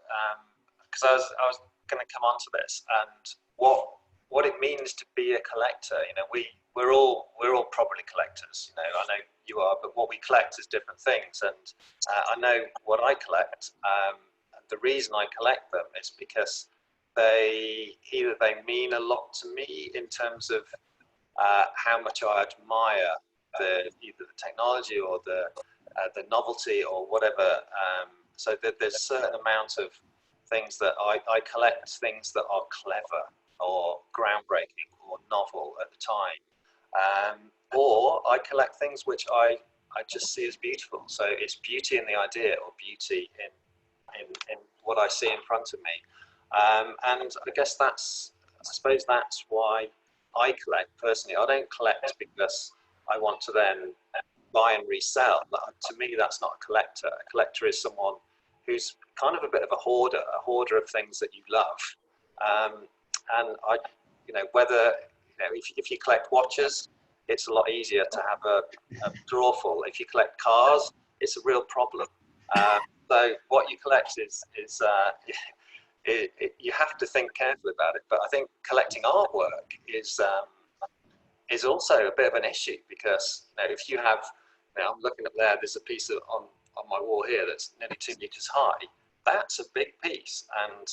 because I was going to come on to this and what it means to be a collector. You know, we're all property collectors. You know, I know you are, but what we collect is different things. And I know what I collect. The reason I collect them is because they mean a lot to me in terms of how much I admire either the technology or the novelty or whatever. So there's a certain amount of things that I collect, things that are clever or groundbreaking or novel at the time, or I collect things which I just see as beautiful. So it's beauty in the idea or beauty in what I see in front of me, and I guess I suppose that's why I collect personally. I don't collect because I want to then buy and resell. To me, that's not a collector. A collector is someone who's kind of a bit of a hoarder of things that you love. And I, you know, whether, you know, if you collect watches, it's a lot easier to have a drawer full. If you collect cars, it's a real problem. So what you collect is you have to think carefully about it. But I think collecting artwork is also a bit of an issue because, you know, if you have, you know, I'm looking up there, there's a piece on my wall here that's nearly 2 meters high. That's a big piece, and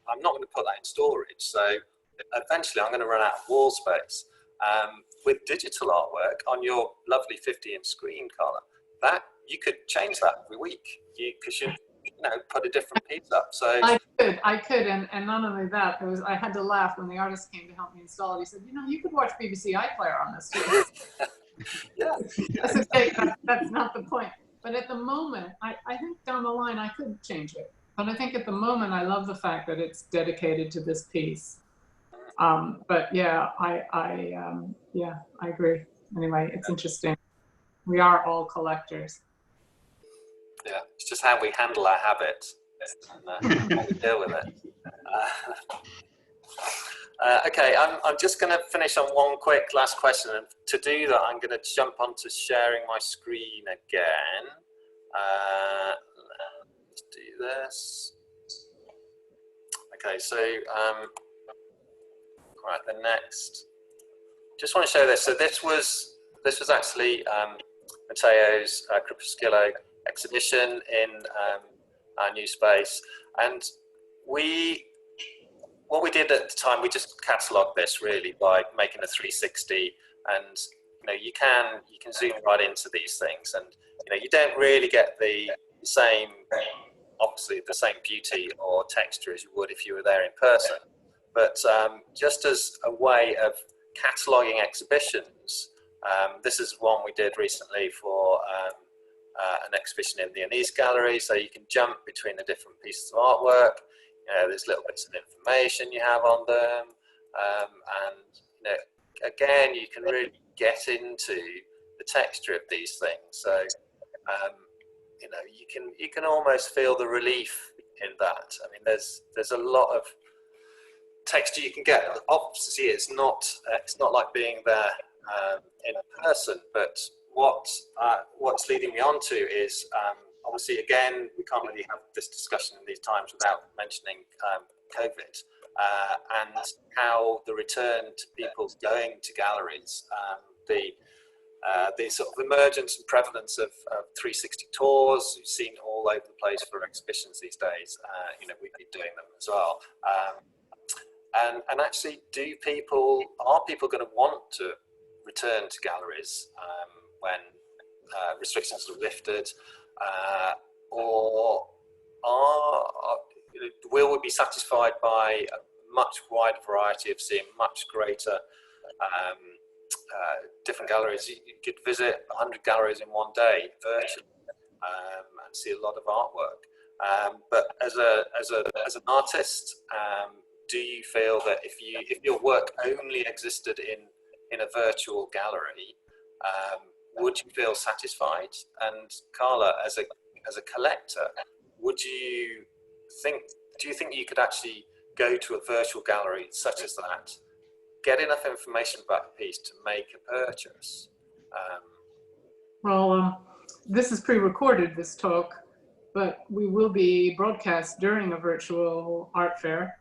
I'm not going to put that in storage. So eventually I'm going to run out of wall space. With digital artwork on your lovely 50-inch screen, Carla, that you could change that every week. Because you know, put a different piece up. So I could, and not only that, I had to laugh when the artist came to help me install it. He said, "You know, you could watch BBC iPlayer on this too." Yeah, I said, "Hey, that's not the point." But at the moment, I think down the line I could change it. But I think at the moment I love the fact that it's dedicated to this piece. But yeah, I agree. Anyway, it's interesting. We are all collectors. Yeah, it's just how we handle our habits and how we deal with it. Okay, I'm just going to finish on one quick last question, and to do that, I'm going to jump onto sharing my screen again. Let's do this. Okay, so right, the next. Just want to show this. So this was actually Matteo's Crepusculo exhibition in our new space, and what we did at the time, we just catalogued this really by making a 360, and you know, you can zoom right into these things, and you know, you don't really get the same, obviously the same beauty or texture as you would if you were there in person, but just as a way of cataloguing exhibitions, this is one we did recently for an exhibition in the Anise gallery, so you can jump between the different pieces of artwork. You know, there's little bits of information you have on them, and you know, again, you can really get into the texture of these things. So you know, you can almost feel the relief in that. I mean, there's a lot of texture you can get. Obviously, it's not like being there in person, but what's leading me on to is obviously, again, we can't really have this discussion in these times without mentioning COVID and how the return to people going to galleries, the sort of emergence and prevalence of 360 tours. You've seen all over the place for exhibitions these days. You know, we've been doing them as well. And actually, are people going to want to return to galleries when restrictions are lifted, or will we be satisfied by a much wider variety of seeing much greater different galleries? You could visit 100 galleries in one day virtually. and see a lot of artwork. But as an artist, do you feel that if your work only existed in a virtual gallery, would you feel satisfied? And Carla, as a collector, do you think you could actually go to a virtual gallery such as that, get enough information about a piece to make a purchase? This is pre-recorded, this talk, but we will be broadcast during a virtual art fair,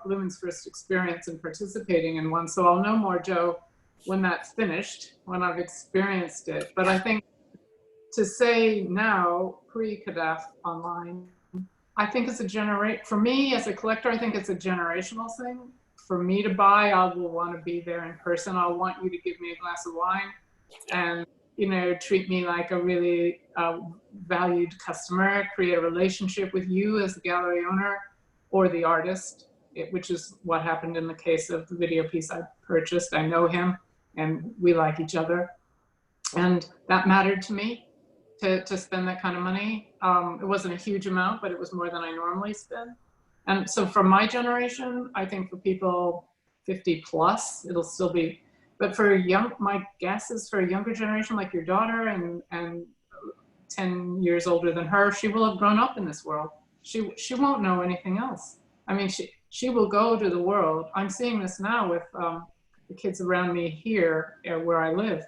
Lumen's first experience in participating in one. So I'll know more, Joe, when that's finished, when I've experienced it. But I think to say now, pre-CADAF online, I think it's for me as a collector, I think it's a generational thing. For me to buy, I will want to be there in person. I'll want you to give me a glass of wine and, treat me like a really valued customer, create a relationship with you as the gallery owner or the artist, which is what happened in the case of the video piece I purchased. I know him and we like each other. And that mattered to me to spend that kind of money. It wasn't a huge amount, but it was more than I normally spend. And so for my generation, I think for people 50 plus, it'll still be, but my guess is for a younger generation, like your daughter and 10 years older than her, she will have grown up in this world. She won't know anything else. I mean, she will go to the world. I'm seeing this now with the kids around me here where I live.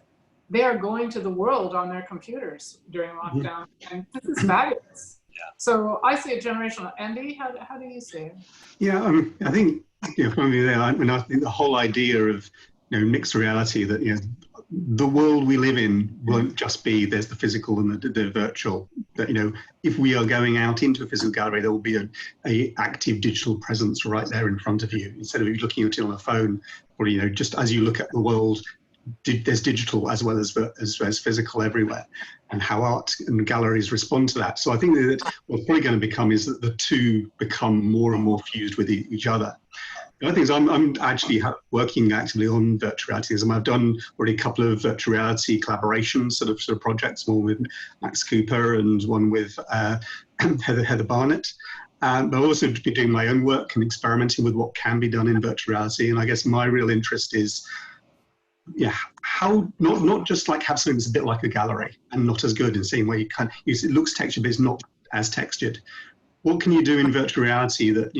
They are going to the world on their computers during lockdown, and this is fabulous. Yeah. So I see a generational. Andy, how do you see it? Yeah, I think from there, I think the whole idea of mixed reality, that the world we live in won't just be there's the physical and the virtual. That if we are going out into a physical gallery, there will be a active digital presence right there in front of you, instead of you looking at it on a phone, or just as you look at the world. There's digital as well as physical everywhere, and how art and galleries respond to that. So I think that what's probably going to become is that the two become more and more fused with each other. The other thing is I'm actually working actively on virtual reality. I've done already a couple of virtual reality collaborations, sort of projects, one with Max Cooper and one with Heather Barnett. But I've also been doing my own work and experimenting with what can be done in virtual reality. And I guess my real interest is how not just like have something that's a bit like a gallery and not as good, and seeing where you can use it looks textured but it's not as textured. What can you do in virtual reality that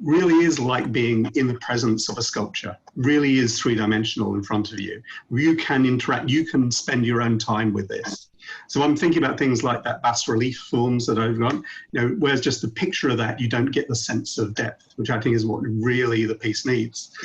really is like being in the presence of a sculpture, really is three-dimensional in front of you? You can interact, you can spend your own time with this. So I'm thinking about things like that bas relief forms that I've got, whereas just the picture of that, you don't get the sense of depth, which I think is what really the piece needs.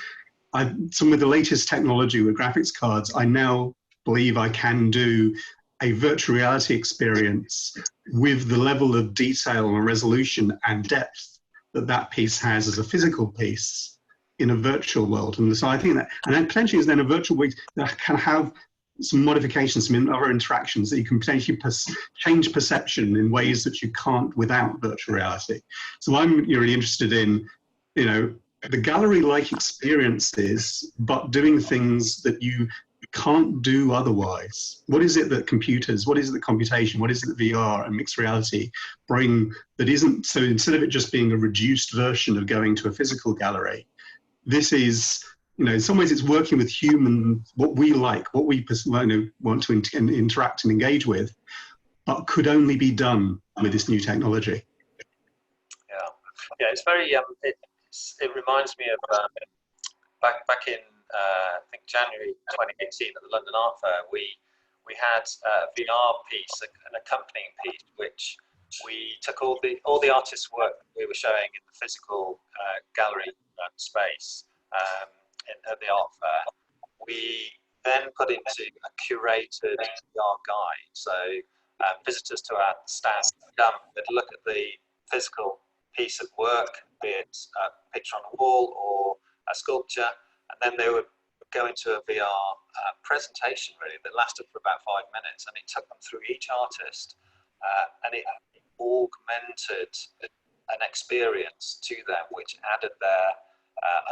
Some of the latest technology with graphics cards, I now believe I can do a virtual reality experience with the level of detail and resolution and depth that piece has as a physical piece in a virtual world. And so I think that, and then potentially is then a virtual world that can have some modifications, some other interactions that you can potentially change perception in ways that you can't without virtual reality. So I'm really interested in, the gallery-like experiences, but doing things that you can't do otherwise. What is it that computers, what is it that computation, what is it that VR and mixed reality bring that isn't, so instead of it just being a reduced version of going to a physical gallery, this is, in some ways it's working with what we like, what we want to interact and engage with, but could only be done with this new technology. Yeah, it's very, it reminds me of back in I think January 2018 at the London Art Fair, we had a VR piece, an accompanying piece, which we took all the artists' work that we were showing in the physical gallery space at the art fair. We then put into a curated VR guide, so visitors to our stand would look at the physical piece of work, be it a picture on a wall or a sculpture, and then they would go into a VR presentation really that lasted for about 5 minutes, and it took them through each artist and it augmented an experience to them which added their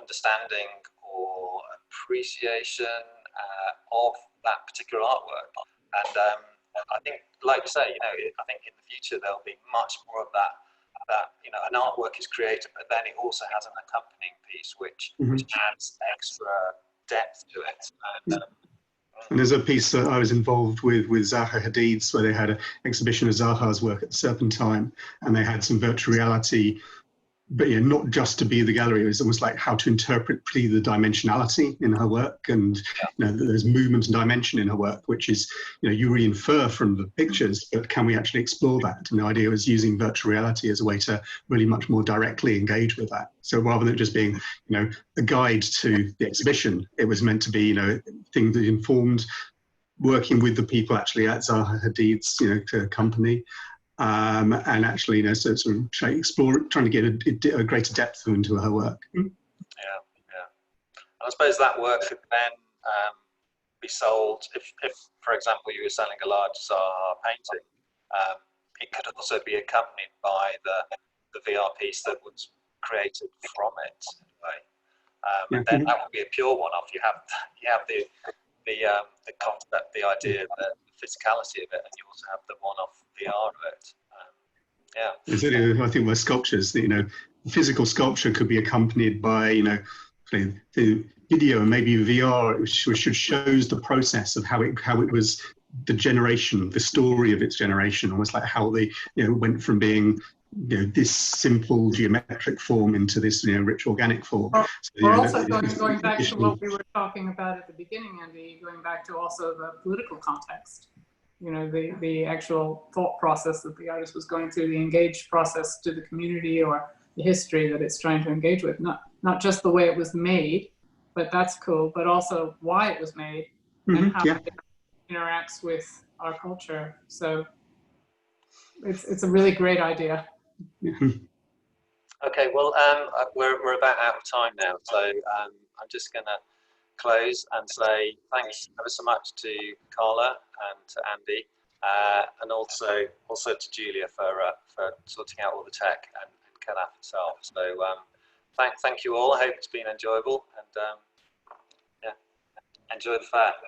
understanding or appreciation of that particular artwork. And I think, like you say, I think in the future there'll be much more of that an artwork is created, but then it also has an accompanying piece which adds extra depth to it. And there's a piece that I was involved with Zaha Hadid's, where they had an exhibition of Zaha's work at the Serpentine, and they had some virtual reality, but yeah, not just to be the gallery. It was almost like how to interpret the dimensionality in her work, and there's movement and dimension in her work, which is you really infer from the pictures, but can we actually explore that? And the idea was using virtual reality as a way to really much more directly engage with that. So rather than just being a guide to the exhibition, it was meant to be things that informed working with the people actually at Zaha Hadid's company. And actually, sort of trying to get a greater depth into her work. Yeah. I suppose that work could then be sold if, for example, you were selling a large Zaha painting. It could also be accompanied by the VR piece that was created from it. And then that would be a pure one-off. You have the concept, the idea, the physicality of it, and you also have the one-off VR of it. I think with sculptures, the physical sculpture could be accompanied by the video and maybe VR, which shows the process of how it was, the generation, the story of its generation, almost like how they went from being this simple geometric form into this rich organic form. We're also going back to what we were talking about at the beginning, Andy, going back to also the political context. The actual thought process that the artist was going through, the engaged process to the community, or the history that it's trying to engage with. Not just the way it was made, but that's cool, but also why it was made and how it interacts with our culture. So it's a really great idea. Okay, well, we're about out of time now, so I'm just going to close and say thanks ever so much to Carla and to Andy, and also to Julia for sorting out all the tech and CADAF itself. So thank you all. I hope it's been enjoyable, and enjoy the fair.